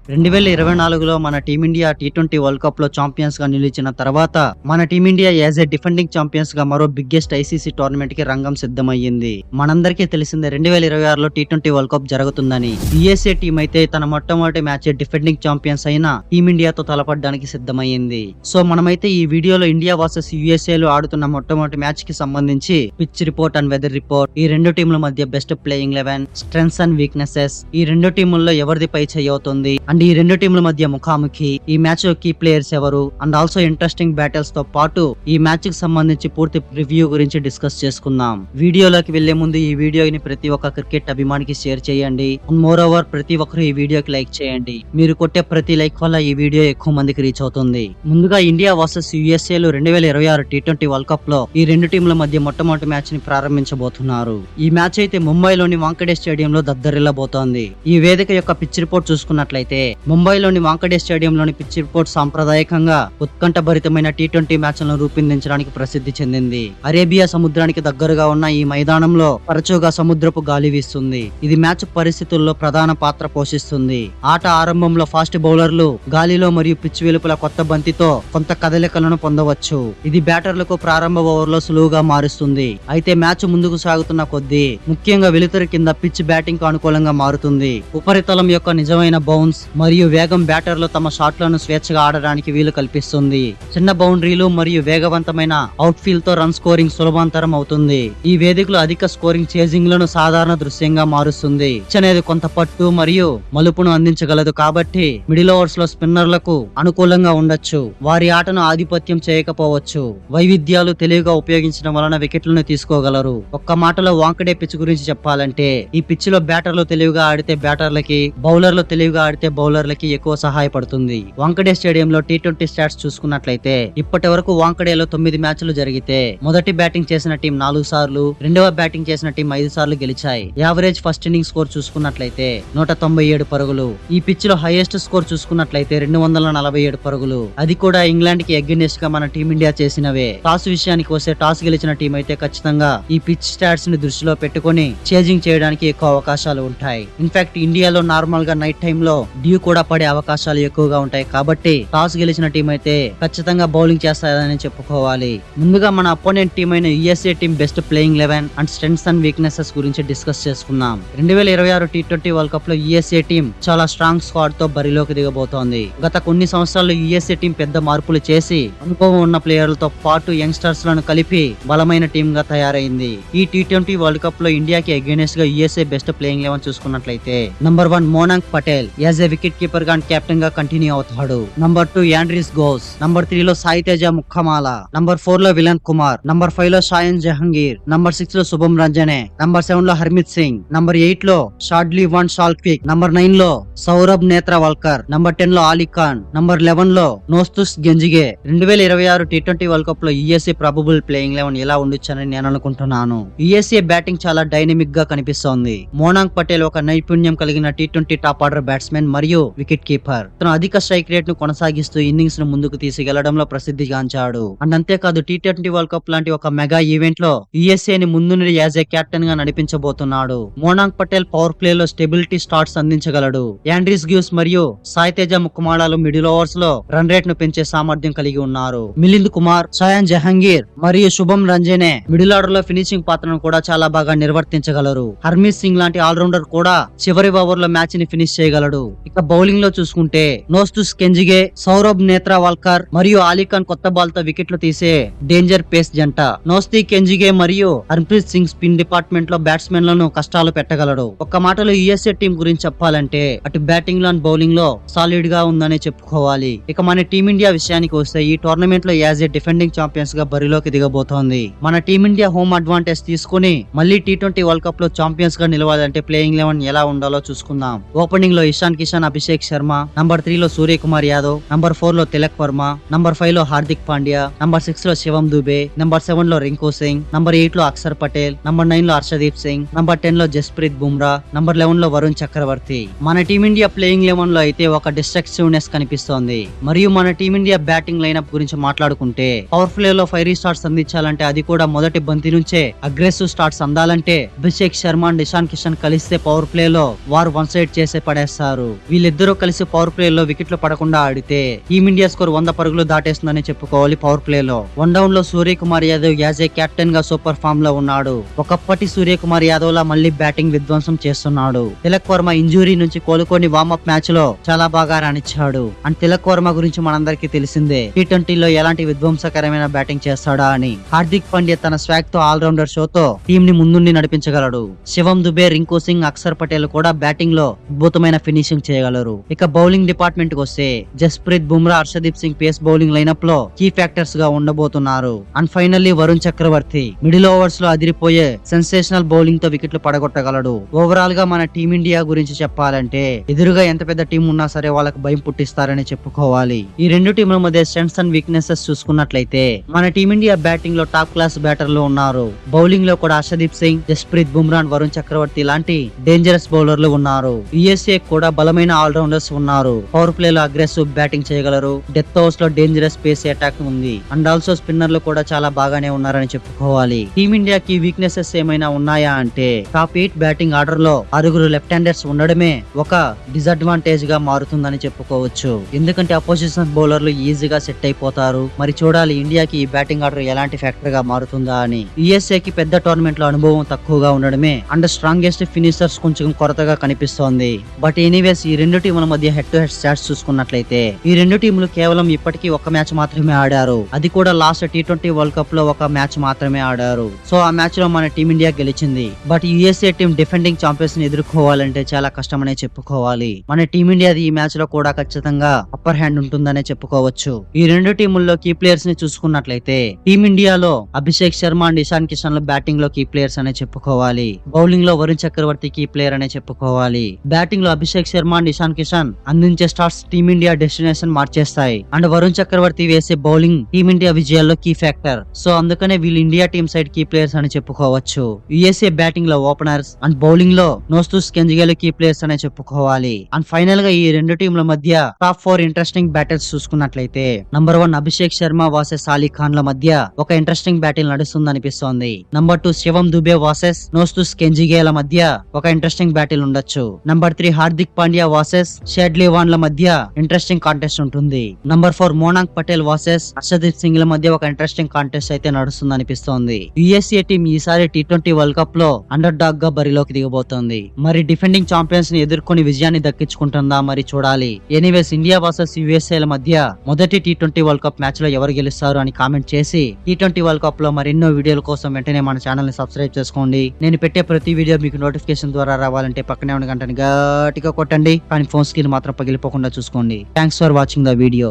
2024లో మన team India T20 world cup లో champions గా నిలిచిన తర్వాత మన team India as a defending champions గా మరో బిగ్గెస్ట్ ఐసీసీ టోర్నమెంట్ కి రంగం సిద్ధమయ్యింది. మనందరికీ తెలిసిందే 2026లో టీ20 వరల్డ్ కప్ జరుగుతుందని. యుఎస్ఏ టీం అయితే తన మొట్టమొదటి మ్యాచ్ డిఫెండింగ్ ఛాంపియన్స్ అయిన టీమిండియాతో తలపడడానికి సిద్ధమయ్యింది. సో మనమైతే ఈ వీడియోలో ఇండియా వర్సెస్ యుఎస్ఏ లో ఆడుతున్న మొట్టమొదటి మ్యాచ్ కి సంబంధించి pitch report and weather report, ఈ రెండు టీంల మధ్య best playing 11, strengths and weaknesses, ఈ రెండు టీముల్లో ఎవరిది పై చేయి అవుతుంది అండ్ ఈ రెండు టీంల మధ్య ముఖాముఖి, ఈ మ్యాచ్ లో కీ ప్లేయర్స్ ఎవరు అండ్ ఆల్సో ఇంట్రెస్టింగ్ బ్యాటిల్స్ తో పాటు ఈ మ్యాచ్ కి సంబంధించి పూర్తి రివ్యూ గురించి డిస్కస్ చేసుకుందాం. వీడియోలోకి వెళ్లే ముందు ఈ వీడియోని ప్రతి ఒక్క క్రికెట్ అభిమానికి షేర్ చేయండి. మోర్ ఓవర్ ప్రతి ఒక్కరు ఈ వీడియోకి లైక్ చేయండి. మీరు కొట్టే ప్రతి లైక్ వల్ల ఈ వీడియో ఎక్కువ మందికి రీచ్ అవుతుంది. ముందుగా ఇండియా వర్సెస్ యుఎస్ఏ లో 2026 టీ20 వరల్డ్ కప్ లో ఈ రెండు టీంల మధ్య మొట్టమొదటి మ్యాచ్ ని ప్రారంభించబోతున్నారు. ఈ మ్యాచ్ అయితే ముంబైలోని వాంకడే స్టేడియం లో దద్దరిల్లబోతోంది. ఈ వేదిక యొక్క పిచ్ రిపోర్ట్ చూసుకున్నట్లయితే ముంబైలోని వాంకడే స్టేడియంలోని పిచ్ రిపోర్ట్ సాంప్రదాయకంగా ఉత్కంఠభరితమైన టీ20 మ్యాచ్లను రూపొందించడానికి ప్రసిద్ధి చెందింది. అరేబియా సముద్రానికి దగ్గరగా ఉన్న ఈ మైదానంలో తరచుగా సముద్రపు గాలి వీస్తుంది. ఇది మ్యాచ్ పరిస్థితుల్లో ప్రధాన పాత్ర పోషిస్తుంది. ఆట ఆరంభంలో ఫాస్ట్ బౌలర్లు గాలిలో మరియు పిచ్ వెలుపల కొత్త బంతితో కొంత కదలికలను పొందవచ్చు. ఇది బ్యాటర్లకు ప్రారంభ ఓవర్లో సులువుగా మారుస్తుంది. అయితే మ్యాచ్ ముందుకు సాగుతున్న కొద్దీ ముఖ్యంగా వెలుతురు కింద పిచ్ బ్యాటింగ్ కు అనుకూలంగా మారుతుంది. ఉపరితలం యొక్క నిజమైన బౌన్స్ మరియు వేగం బ్యాటర్లు తమ షాట్లను స్వేచ్ఛగా ఆడడానికి వీలు కల్పిస్తుంది. చిన్న బౌండరీలు మరియు వేగవంతమైన అవుట్ ఫీల్డ్ తో రన్ స్కోరింగ్ సులభంతరం అవుతుంది. ఈ వేదికలో అధిక స్కోరింగ్ చేజింగ్ లను సాధారణ దృశ్యంగా మారుస్తుంది. పిచ్ అనేది కొంత పట్టు మరియు మలుపును అందించగలదు కాబట్టి మిడిల్ ఓవర్స్ లో స్పిన్నర్లకు అనుకూలంగా ఉండొచ్చు. వారి ఆటను ఆధిపత్యం చేయకపోవచ్చు. వైవిధ్యాలు తెలివిగా ఉపయోగించడం వలన వికెట్లను తీసుకోగలరు. ఒక్క మాటలో వాంకడే పిచ్ గురించి చెప్పాలంటే ఈ పిచ్ లో బ్యాటర్లు తెలివిగా ఆడితే బ్యాటర్లకి, బౌలర్లు తెలివిగా ఆడితే బౌలర్లకి ఎక్కువ సహాయపడుతుంది. వాంకడే స్టేడియంలో టీ20 స్టాట్స్ చూసుకున్నట్లయితే ఇప్పటి వరకు వాంకడేలో 9 మ్యాచ్లు జరిగితే మొదటి బ్యాటింగ్ చేసిన టీం 4 సార్లు, రెండవ బ్యాటింగ్ చేసిన టీం 5 సార్లు గెలిచాయి. యావరేజ్ ఫస్ట్ ఇన్నింగ్ స్కోర్ చూసుకున్నట్లయితే 197 పరుగులు. ఈ పిచ్ లో హైయెస్ట్ స్కోర్ చూసుకున్నట్లయితే 247 పరుగులు. అది కూడా ఇంగ్లాండ్ కి అగైనెస్ట్ గా మన టీమిండియా చేసినవే. టాస్ విషయానికి వస్తే టాస్ గెలిచిన టీం అయితే ఖచ్చితంగా ఈ పిచ్ స్టాట్స్ ని దృష్టిలో పెట్టుకుని చేజింగ్ చేయడానికి ఎక్కువ అవకాశాలు ఉంటాయి. ఇన్ఫాక్ట్ ఇండియాలో నార్మల్ గా నైట్ టైమ్ లో డ్యూ కూడా పడే అవకాశాలు ఎక్కువగా ఉంటాయి కాబట్టి టాస్ గెలిచిన టీం అయితే ఖచ్చితంగా బౌలింగ్ చేస్తారని చెప్పుకోవాలి. ముందుగా మన అపోనెంట్ టీం అయిన USA team best playing 11 and strengths and weaknesses గురించి డిస్కస్ చేసుకున్నాం. 2026 టీ20 వరల్డ్ కప్ లో యుఎస్ఏ టీం చాలా స్ట్రాంగ్ స్క్వాడ్ తో బరిలోకి దిగబోతోంది. గత కొన్ని సంవత్సరాల్లో యుఎస్ఏ టీం పెద్ద మార్పులు చేసి అనుభవం ఉన్న ప్లేయర్లతో పాటు యంగ్స్టర్స్ లను కలిపి బలమైన టీం గా తయారైంది. ఈ టీ20 వరల్డ్ కప్ లో ఇండియాకి అగైనెస్ట్ గా యుఎస్ఏ బెస్ట్ ప్లేయింగ్ 11 చూసుకున్నట్లయితే number 1 Monank Patel as a wicket keeper గా కెప్టెన్ గా కంటిన్యూ అవుతాడు. Number 2 Andries Gous. నంబర్ 3 లో సాయి తేజ ముక్కమాల. నంబర్ 4 లో విలన్ కుమార్. నంబర్ 5 లో షాయన్ జహంగీర్. నంబర్ 6 లో శుభం రంజనే. నంబర్ 7 లో హర్మిత్ సింగ్. నంబర్ 8 లో షాడ్లీ వన్ షాల్క్విక్. నంబర్ 9 లో సౌరభ్ నేత్రవాల్కర్. నంబర్ 10 లో ఆలీ ఖాన్. నంబర్ 11 లో నోస్తుస్ గెంజిగే. 2026 టీ20 వరల్డ్ కప్ లో యుఎస్ఏ ప్రాబబుల్ ప్లేయింగ్ 11 ఎలా ఉండొచ్చని నేను అనుకుంటున్నాను. యుఎస్ఏ బ్యాటింగ్ చాలా డైనమిక్ గా కనిపిస్తోంది. మోనాంక్ పటేల్ ఒక నైపుణ్యం కలిగిన టీ20 టాప్ ఆర్డర్ బ్యాట్స్మెన్ మరియు వికెట్ కీపర్. తను అధిక స్ట్రైక్ రేట్ ను కొనసాగిస్తూ ఇన్నింగ్స్ ను ముందుకు తీసుకెళ్లడంలో ప్రసిద్ధిగాంచాడు. అండ్ అంతేకాదు టీ20 వరల్డ్ కప్ లాంటి ఒక మెగా ఈవెంట్ లో యుఎస్ఏ ని ముందు యాజ్ ఏ కెప్టెన్ గా నడిపించబోతున్నాడు. మోనాంక్ పటేల్ పవర్ ప్లే లో స్టెబిలిటీ స్టార్ట్స్ అందించగలడు. యాండ్రీస్ గ్యూస్ మరియు సాయి తేజ ముక్కమాడాలు మిడిల్ ఓవర్స్ లో రన్ రేట్ ను పెంచే సామర్థ్యం కలిగి ఉన్నారు. మిలింద్ కుమార్, షాయన్ జహంగీర్ మరియు శుభం రంజనే మిడిల్ ఆర్డర్ లో ఫినిషింగ్ పాత్రను కూడా చాలా బాగా నిర్వర్తించగలరు. హర్మీత్ సింగ్ లాంటి ఆల్రౌండర్ కూడా చివరి ఓవర్ లో మ్యాచ్ ని ఫినిష్ చేయగలడు. ఇక బౌలింగ్ లో చూసుకుంటే నోస్తుస్ కెంజిగే, సౌరభ్ నేత్రవాల్కర్ మరియు ఆలీ ఖాన్ కొత్త బాల్ తో వికెట్లు తీసే డేంజర్ పేస్ జంట. నోస్తీ కెంజిగే మరియు హర్ప్రీత్ సింగ్ స్పిన్ డిపార్ట్మెంట్ లో బ్యాట్స్మెన్ లను కష్టాలు పెట్టగలడు. ఒక్క మాటలో యుఎస్ఏ టీం గురించి చెప్పాలంటే అటు బ్యాటింగ్ లో బౌలింగ్ లో సాలిడ్ గా ఉందని చెప్పుకోవాలి. ఇక మన టీమిండియా విషయానికి వస్తే ఈ టోర్నమెంట్ లో యాజ్ ఏ డిఫెండింగ్ ఛాంపియన్స్ గా బరిలోకి దిగబోతోంది. మన టీమిండియా హోమ్ అడ్వాంటేజ్ తీసుకుని మళ్ళీ టీ20 వరల్డ్ కప్ లో ఛాంపియన్స్ గా నిలవాలంటే ప్లేయింగ్ 11 ఎలా ఉండాలో చూసుకుందాం. ఓపెనింగ్ లో ఇషాన్ కిషన్, అభిషేక్ శర్మ. నంబర్ 3 లో సూర్యకుమార్ యాదవ్. నంబర్ 4 లో తిలక్ వర్మ. నంబర్ 5 లో హార్దిక్ పాండ్యా. నంబర్ 6 లో శివం దుబే. నంబర్ 7 లో రింకు సింగ్. నంబర్ 8 లో అక్షర్ పటేల్. నంబర్ 9 లో హర్షదీప్ సింగ్. నంబర్ 10 లో జస్ప్రీత్ బుమ్రా. నంబర్ 11 లో వరుణ్ చక్రవర్తి. మన టీమిండియా ప్లేయింగ్ 11 లో అయితే ఒక డిస్ట్రక్టివ్నెస్ కనిపిస్తోంది. మరియు మన టీమిండియా బ్యాటింగ్ లైనప్ గురించి మాట్లాడుకుంటే పవర్ ప్లే లో ఫైరీ స్టార్ట్స్ అందించాలంటే అది కూడా మొదటి బంతి నుంచే అగ్రెసివ్ స్టార్ట్స్ అందాలంటే అభిషేక్ శర్మ అండ్ ఇషాన్ కిషన్ కలిస్తే పవర్ ప్లే లో వారు వన్ సైడ్ చేసే పడేస్తారు. వీళ్ళిద్దరూ కలిసి పవర్ ప్లే లో వికెట్లు పడకుండా ఆడితే టీమిండియా స్కోర్ 100 పరుగులు దాటేస్తుందని చెప్పుకోవాలి. పవర్ ప్లే లో 1 డౌన్ లో Suryakumar Yadav as a captain గా సూపర్ ఫామ్ లో ఉన్నాడు. ఒకప్పటి సూర్యకుమార్ యాదవ్ లా మళ్ళీ బ్యాటింగ్ విధ్వంసం చేస్తున్నాడు. తిలక్ వర్మ ఇంజురీ నుంచి కోలుకొని వార్మప్ మ్యాచ్ లో చాలా బాగా రాణించాడు. అండ్ తిలక్ వర్మ గురించి మనందరికీ తెలిసిందే, T20లో ఎలాంటి విధ్వంసకరమైన బ్యాటింగ్ చేస్తాడా అని. హార్దిక్ పాండ్యా తన స్వాగ్ తో ఆల్రౌండర్ షోతో టీం ని ముందుండి నడిపించగలడు. శివం దుబే, రింకు సింగ్, అక్షర్ పటేల్ కూడా బ్యాటింగ్ లో అద్భుతమైన ఫినిషింగ్ చేయగలరు. ఇక బౌలింగ్ డిపార్ట్మెంట్ కి వస్తే Jasprit Bumrah, Harshdeep Singh pace bowling lineup లో కీ ఫ్యాక్టర్స్ గా ఉండబోతున్నారు. And finally Varun Chakravarthy middle overs లో అదిరిపోయే సెన్సేషనల్ బౌలింగ్ తో వికెట్లు పడగొట్టగలడు. ఓవరాల్ గా మన టీమిండియా గురించి చెప్పాలంటే ఎదురుగా ఎంత పెద్ద టీం ఉన్నా సరే వాళ్ళకి భయం పుట్టిస్తారని చెప్పుకోవాలి. ఈ రెండు టీంల మధ్య స్ట్రెంగ్త్స్ అండ్ వీక్నెసెస్ చూసుకున్నట్లయితే మన టీమిండియా బ్యాటింగ్ లో టాప్ క్లాస్ బ్యాటర్లు ఉన్నారు. బౌలింగ్ లో కూడా హర్షదీప్ సింగ్, జస్ప్రీత్ బుమ్రా, వరుణ్ చక్రవర్తి లాంటి డేంజరస్ బౌలర్లు ఉన్నారు. యుఎస్ఏ కూడా బలమైన ఆల్రౌండర్స్ ఉన్నారు. పవర్ ప్లే లో అగ్రెసివ్ బ్యాటింగ్ చేయగలరు. డెత్ ఓవర్స్ లో డేంజరస్ పేస్ అటాక్ ఉంది. అండ్ ఆల్సో స్పిన్నర్లు కూడా చాలా బాగానే ఉన్నారని చెప్పుకోవాలి. టీమిండియాకి వీక్నెసెస్ ఏమైనా ఉన్నాయా అంటే టాప్ 8 బ్యాటింగ్ ఆర్డర్ లో 6 లెఫ్ట్ హ్యాండర్స్ ఉండడమే ఒక డిసడ్వాంటేజ్ గా మారుతుందని చెప్పుకోవచ్చు. ఎందుకంటే అపోజిషన్ బౌలర్లు ఈజీగా సెట్ అయిపోతారు. మరి చూడాలి ఇండియాకి ఈ బ్యాటింగ్ ఆర్డర్ ఎలాంటి ఫ్యాక్టర్ గా మారుతుందా అని. యుఎస్ఏ కి పెద్ద టోర్నమెంట్ లో అనుభవం తక్కువగా ఉండడమే అండ్ స్ట్రాంగెస్ట్ ఫినిషర్స్ కొంచెం కొరతగా కనిపిస్తోంది. బట్ ఎనీవేస్ ఈ రెండు టీముల మధ్య హెడ్ టు హెడ్ స్టాట్స్ చూసుకున్నట్లయితే ఈ రెండు టీములు కేవలం ఇప్పటికీ ఒక మ్యాచ్ మాత్రమే ఆడారు. అది కూడా లాస్ట్ T20 వరల్డ్ కప్ లో ఒక మ్యాచ్ మాత్రమే ఆడారు. సో ఆ మ్యాచ్ లో మన టీమిండియా గెలిచింది. But USA team defending champions ని ఎదుర్కోవాలంటే చాలా కష్టమనే చెప్పుకోవాలి. మన టీమిండియాది ఈ మ్యాచ్ లో కూడా ఖచ్చితంగా అప్పర్ హ్యాండ్ ఉంటుందనే చెప్పుకోవచ్చు. ఈ రెండు టీముల్లో కీ ప్లేయర్స్ ని చూసుకున్నట్లయితే టీమిండియాలో అభిషేక్ శర్మ అండ్ ఇషాన్ కిషన్ లో బ్యాటింగ్ లో కీ ప్లేయర్స్ అనే చెప్పుకోవాలి. బౌలింగ్ లో వరుణ్ చక్రవర్తి కీ ప్లేయర్ అనే చెప్పుకోవాలి. బ్యాటింగ్ లో అభిషేక్ శర్మ అండ్ ఇషాన్ కిషన్ అందించే స్టార్ట్స్ టీమిండియా డెస్టినేషన్ మార్చేస్తాయి. అండ్ వరుణ్ చక్రవర్తి వేసే బౌలింగ్ టీమిండియా విజయాల్లో కీ ఫ్యాక్టర్. సో అందుకనే వీళ్ళు India team side key players అని చెప్పుకోవచ్చు. యుఎస్ఏ బ్యాటింగ్ లో ఓపెనర్స్ అండ్ బౌలింగ్ లో నోస్తూస్ కెంజిగేలు కీ ప్లేయర్స్ అనే చెప్పుకోవాలి. అండ్ ఫైనల్ గా ఈ రెండు టీంల మధ్య టాప్ 4 ఇంట్రెస్టింగ్ బ్యాటిల్స్ చూసుకున్నట్లయితే నంబర్ 1 అభిషేక్ శర్మ వర్సెస్ అలీ ఖాన్ ల మధ్య ఒక ఇంట్రెస్టింగ్ బ్యాటిల్ నడుస్తుంది అనిపిస్తోంది. నంబర్ 2 శివం దుబే వర్సెస్ నోస్తూస్ కెంజిగేల మధ్య ఒక ఇంట్రెస్టింగ్ బ్యాటిల్ ఉండొచ్చు. Number 3 Hardik Pandya versus Shadley van ల మధ్య ఇంట్రెస్టింగ్ కాంటెస్ట్ ఉంటుంది. నంబర్ 4 మోనాంక్ పటేల్ వర్సెస్ హర్షదీప్ సింగ్ ల మధ్య ఒక ఇంట్రెస్టింగ్ కాంటెస్ట్ అయితే నడుస్తుంది అనిపిస్తోంది. యుఎస్ఏ టీం ఈసారి T20 వరల్డ్ కప్ లో అండర్ డాగ్ గా బరిలోకి దిగబోతోంది. మరి డిఫెండింగ్ ఛాంపియన్స్ ని ఎదుర్కొని విజయాన్ని దక్కించుకుంటుందా మరి చూడాలి. ఎనీవేస్ ఇండియా వర్సెస్ యుఎస్ఏ ల మధ్య మొదటి T20 వరల్డ్ కప్ మ్యాచ్ లో ఎవరు గెలుస్తారు అని కామెంట్ చేసి T20 వరల్డ్ కప్ లో మరెన్నో వీడియోల కోసం వెంటనే మన ఛానల్ ని సబ్స్క్రైబ్ చేసుకోండి. నేను పెట్టే ప్రతి వీడియో మీకు నోటిఫికేషన్ ద్వారా రావాలంటే పక్కనే ఉన్న గంటని గట్టిగా కొట్టండి. కానీ ఫోన్ స్క్రీన్ మాత్రం పగిలిపోకుండా చూసుకోండి. Thanks for watching the video.